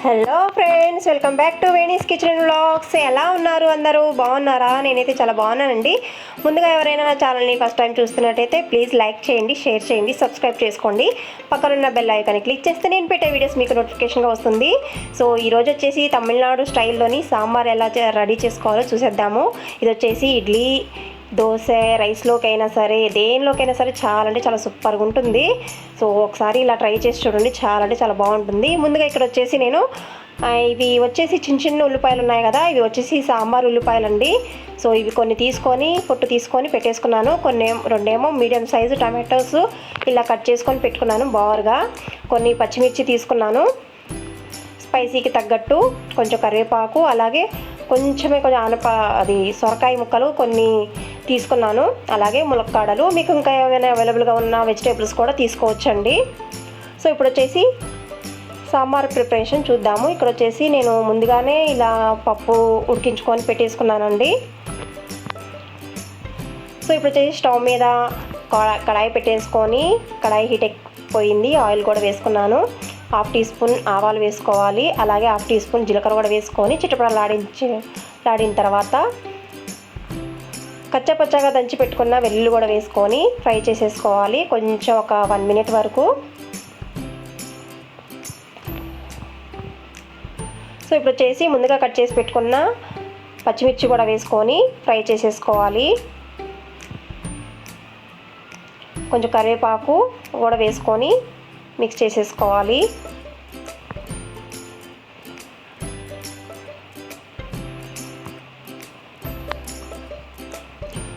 Hello friends, welcome back to Veni's kitchen vlogs. ఎలా ఉన్నారు? అందరూ బాగున్నారా? నేనైతే చాలా బాగున్నానండి. ముందుగా ఎవరైనా నా ఛానల్ని ఫస్ట్ టైం చూస్తున్నట్టయితే ప్లీజ్ లైక్ చేయండి, షేర్ చేయండి, సబ్స్క్రైబ్ చేసుకోండి. పక్కనున్న బెల్ ఐకాన్ని క్లిక్ చేస్తే నేను పెట్టే వీడియోస్ మీకు నోటిఫికేషన్గా వస్తుంది. సో ఈరోజు వచ్చేసి తమిళనాడు స్టైల్లోని సాంబార్ ఎలా రెడీ చేసుకోవాలో చూసేద్దాము. ఇది వచ్చేసి ఇడ్లీ, దోశ, రైస్లోకైనా సరే దేనిలోకైనా సరే చాలా అంటే చాలా సూపర్గా ఉంటుంది. సో ఒకసారి ఇలా ట్రై చేసి చూడండి, చాలా అంటే చాలా బాగుంటుంది. ముందుగా ఇక్కడ వచ్చేసి నేను ఇవి వచ్చేసి చిన్న చిన్న ఉల్లిపాయలు ఉన్నాయి కదా, ఇవి వచ్చేసి సాంబార్ ఉల్లిపాయలు అండి. సో ఇవి కొన్ని తీసుకొని పొట్టు తీసుకొని పెట్టేసుకున్నాను. రెండేమో మీడియం సైజు టమాటోస్ ఇలా కట్ చేసుకొని పెట్టుకున్నాను బారుగా. కొన్ని పచ్చిమిర్చి తీసుకున్నాను స్పైసీకి తగ్గట్టు, కొంచెం కరివేపాకు, అలాగే కొంచెం అది సొరకాయ ముక్కలు కొన్ని తీసుకున్నాను, అలాగే ములక్కాడలు. మీకు ఇంకా ఏమైనా అవైలబుల్గా ఉన్న వెజిటేబుల్స్ కూడా తీసుకోవచ్చండి. సో ఇప్పుడు వచ్చేసి సాంబార్ ప్రిపరేషన్ చూద్దాము. ఇక్కడ వచ్చేసి నేను ముందుగానే ఇలా పప్పు ఉడికించుకొని పెట్టేసుకున్నానండి. సో ఇప్పుడు వచ్చేసి స్టవ్ మీద కడాయి పెట్టేసుకొని, కడాయి హీట్ ఎక్కిపోయింది, ఆయిల్ కూడా వేసుకున్నాను. 1/2 టీ స్పూన్ ఆవాలు వేసుకోవాలి, అలాగే 1/2 టీ స్పూన్ జీలకర్ర కూడా వేసుకొని చిటపటలాడిన తర్వాత కచ్చపచ్చగా దంచి పెట్టుకున్న వెల్లుల్లి కూడా వేసుకొని ఫ్రై చేసేసుకోవాలి కొంచెం ఒక 1 మినిట్ వరకు. సో ఇప్పుడు వచ్చేసి ముందుగా కట్ చేసి పెట్టుకున్న పచ్చిమిర్చి కూడా వేసుకొని ఫ్రై చేసేసుకోవాలి. కొంచెం కరివేపాకు కూడా వేసుకొని మిక్స్ చేసేసుకోవాలి.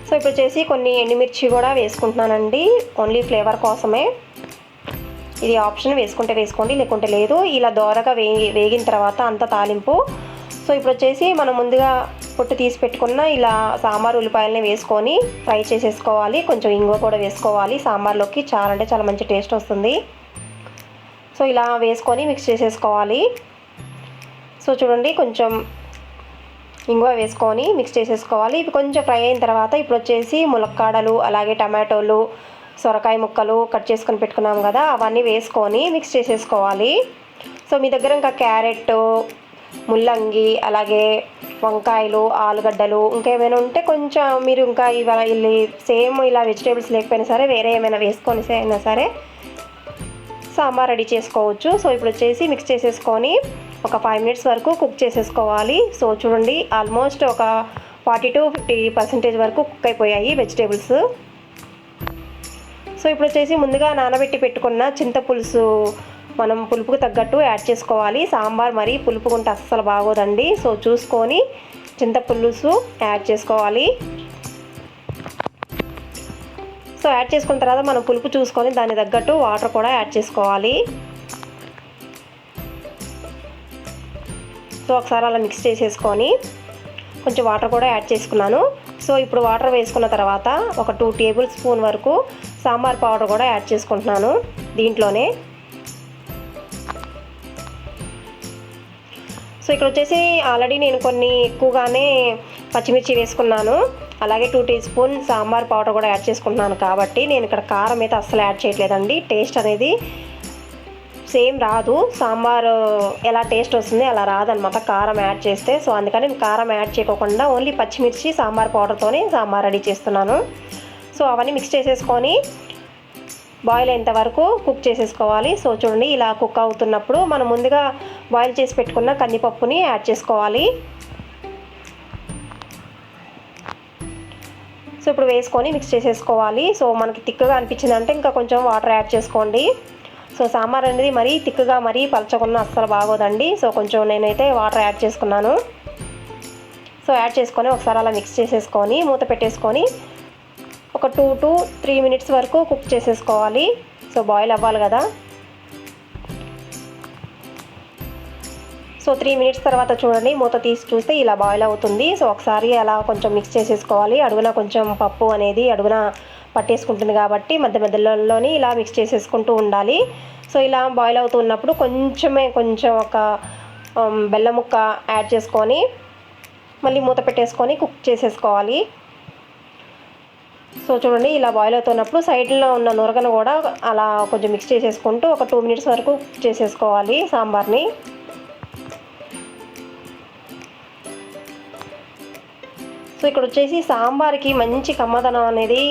సో ఇప్పుడు వచ్చేసి కొన్ని ఎండుమిర్చి కూడా వేసుకుంటున్నానండి, ఓన్లీ ఫ్లేవర్ కోసమే. ఇది ఆప్షన్, వేసుకుంటే వేసుకోండి, లేకుంటే లేదు. ఇలా దోరగా వేగిన తర్వాత అంత తాలింపు. సో ఇప్పుడు వచ్చేసి మనం ముందుగా పొట్టు తీసి పెట్టుకున్న ఇలా సాంబార్ ఉల్లిపాయలని వేసుకొని ఫ్రై చేసేసుకోవాలి. కొంచెం ఇంగువ కూడా వేసుకోవాలి, సాంబార్లోకి చాలా అంటే చాలా మంచి టేస్ట్ వస్తుంది. సో ఇలా వేసుకొని మిక్స్ చేసేసుకోవాలి. సో చూడండి, కొంచెం ఇంగువ వేసుకొని మిక్స్ చేసేసుకోవాలి. ఇవి కొంచెం ఫ్రై అయిన తర్వాత ఇప్పుడు వచ్చేసి ములక్కాడలు, అలాగే టమాటోలు, సొరకాయ ముక్కలు కట్ చేసుకొని పెట్టుకున్నాం కదా, అవన్నీ వేసుకొని మిక్స్ చేసేసుకోవాలి. సో మీ దగ్గర ఇంకా క్యారెట్, ముల్లంగి, అలాగే వంకాయలు, ఆలుగడ్డలు ఇంకేమైనా ఉంటే కొంచెం మీరు ఇంకా ఇవి సేమ్ ఇలా వెజిటేబుల్స్ లేకపోయినా సరే వేరే ఏమైనా వేసుకొని అయినా సరే సాంబార్ రెడీ చేసుకోవచ్చు. సో ఇప్పుడు వచ్చేసి మిక్స్ చేసేసుకొని ఒక 5 మినిట్స్ వరకు కుక్ చేసేసుకోవాలి. సో చూడండి, ఆల్మోస్ట్ ఒక 40 to 50% వరకు కుక్ అయిపోయాయి వెజిటేబుల్స్. సో ఇప్పుడు వచ్చేసి ముందుగా నానబెట్టి పెట్టుకున్న చింతపులుసు మనం పులుపుకు తగ్గట్టు యాడ్ చేసుకోవాలి. సాంబార్ మరీ పులుపుకుంటే అస్సలు బాగోదండి. సో చూసుకొని చింతపులుసు యాడ్ చేసుకోవాలి. సో యాడ్ చేసుకున్న తర్వాత మనం పులుపు చూసుకొని దాని తగ్గట్టు వాటర్ కూడా యాడ్ చేసుకోవాలి. సో ఒకసారి అలా మిక్స్ చేసేసుకొని కొంచెం వాటర్ కూడా యాడ్ చేసుకున్నాను. సో ఇప్పుడు వాటర్ వేసుకున్న తర్వాత ఒక 2 టేబుల్ స్పూన్ వరకు సాంబార్ పౌడర్ కూడా యాడ్ చేసుకుంటున్నాను దీంట్లోనే. సో ఇక్కడ వచ్చేసి ఆల్రెడీ నేను కొన్ని ఎక్కువగానే పచ్చిమిర్చి వేసుకున్నాను, అలాగే 2 టీ స్పూన్ సాంబార్ పౌడర్ కూడా యాడ్ చేసుకుంటున్నాను కాబట్టి నేను ఇక్కడ కారం అయితే అస్సలు యాడ్ చేయట్లేదండి. టేస్ట్ అనేది సేమ్ రాదు, సాంబార్ ఎలా టేస్ట్ వస్తుంది అలా రాదనమాట కారం యాడ్ చేస్తే. సో అందుకని నేను కారం యాడ్ చేయకుండా ఓన్లీ పచ్చిమిర్చి సాంబార్ పౌడర్తోనే సాంబార్ రెడీ చేస్తున్నాను. సో అవన్నీ మిక్స్ చేసేసుకొని బాయిల్ అయ్యేంత వరకు కుక్ చేసేసుకోవాలి. సో చూడండి, ఇలా కుక్ అవుతున్నప్పుడు మనం ముందుగా బాయిల్ చేసి పెట్టుకున్న కందిపప్పుని యాడ్ చేసుకోవాలి. సో ఇప్పుడు వేసుకొని మిక్స్ చేసేసుకోవాలి. సో మనకి తిక్కుగా అనిపించిందంటే ఇంకా కొంచెం వాటర్ యాడ్ చేసుకోండి. సో సాంబార్ అనేది మరీ తిక్కుగా మరీ పలచకుండా అస్సలు బాగోదండి. సో కొంచెం నేనైతే వాటర్ యాడ్ చేసుకున్నాను. సో యాడ్ చేసుకొని ఒకసారి అలా మిక్స్ చేసేసుకొని మూత పెట్టేసుకొని ఒక 2 to 3 మినిట్స్ వరకు కుక్ చేసేసుకోవాలి. సో బాయిల్ అవ్వాలి కదా. సో 3 మినిట్స్ తర్వాత చూడండి, మూత తీసి చూస్తే ఇలా బాయిల్ అవుతుంది. సో ఒకసారి అలా కొంచెం మిక్స్ చేసేసుకోవాలి. అడుగున కొంచెం పప్పు అనేది అడుగున పట్టేసుకుంటుంది కాబట్టి మధ్య మధ్యలోని ఇలా మిక్స్ చేసేసుకుంటూ ఉండాలి. సో ఇలా బాయిల్ అవుతున్నప్పుడు కొంచెం ఒక బెల్లం ముక్క యాడ్ చేసుకొని మళ్ళీ మూత పెట్టేసుకొని కుక్ చేసేసుకోవాలి. సో చూడండి, ఇలా బాయిల్ అవుతున్నప్పుడు సైడ్లో ఉన్న నురగను కూడా అలా కొంచెం మిక్స్ చేసేసుకుంటూ ఒక 2 మినిట్స్ వరకు కుక్ చేసేసుకోవాలి సాంబార్ని. సో ఇక్కడ వచ్చేసి సాంబార్కి మంచి కమ్మదనం అనేది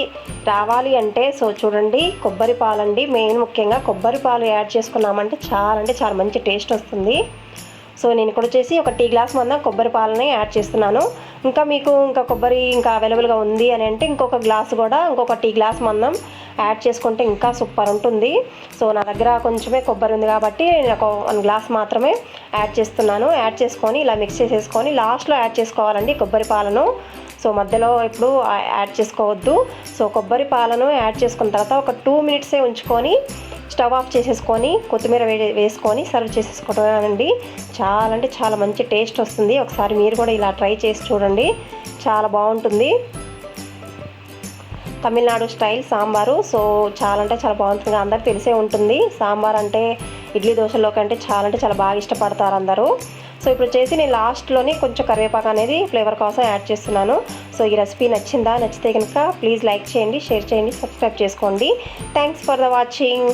రావాలి అంటే సో చూడండి, కొబ్బరి పాలండి మెయిన్. ముఖ్యంగా కొబ్బరి పాలు యాడ్ చేసుకున్నామంటే చాలా మంచి టేస్ట్ వస్తుంది. సో నేను ఇక్కడ వచ్చేసి ఒక టీ గ్లాస్ మందం కొబ్బరి పాలని యాడ్ చేస్తున్నాను. ఇంకా కొబ్బరి అవైలబుల్గా ఉంది అని అంటే ఇంకొక టీ గ్లాస్ మందం యాడ్ చేసుకుంటే ఇంకా సూపర్ ఉంటుంది. సో నా దగ్గర కొంచెమే కొబ్బరి ఉంది కాబట్టి నేను ఒక 1 గ్లాస్ మాత్రమే యాడ్ చేస్తున్నాను. యాడ్ చేసుకొని ఇలా మిక్స్ చేసేసుకొని లాస్ట్లో యాడ్ చేసుకోవాలండి కొబ్బరి పాలను. సో మధ్యలో ఇప్పుడు యాడ్ చేసుకోవద్దు. సో కొబ్బరి పాలను యాడ్ చేసుకున్న తర్వాత ఒక 2 మినిట్సే ఉంచుకొని స్టవ్ ఆఫ్ చేసేసుకొని కొత్తిమీర వేసుకొని సర్వ్ చేసేసుకోవడమేనండి. చాలా మంచి టేస్ట్ వస్తుంది. ఒకసారి మీరు కూడా ఇలా ట్రై చేసి చూడండి, చాలా బాగుంటుంది. తమిళనాడు స్టైల్ సాంబారు. సో చాలా బాగుంటుంది. అందరికీ తెలిసే ఉంటుంది సాంబార్ అంటే. ఇడ్లీ దోశలోకి అంటే చాలా బాగా ఇష్టపడతారు అందరూ. సో ఇప్పుడు వచ్చేసి నేను లాస్ట్లోని కొంచెం కరివేపాకు అనేది ఫ్లేవర్ కోసం యాడ్ చేస్తున్నాను. సో ఈ రెసిపీ నచ్చితే కనుక ప్లీజ్ లైక్ చేయండి, షేర్ చేయండి, సబ్స్క్రైబ్ చేసుకోండి. Thanks for the watching.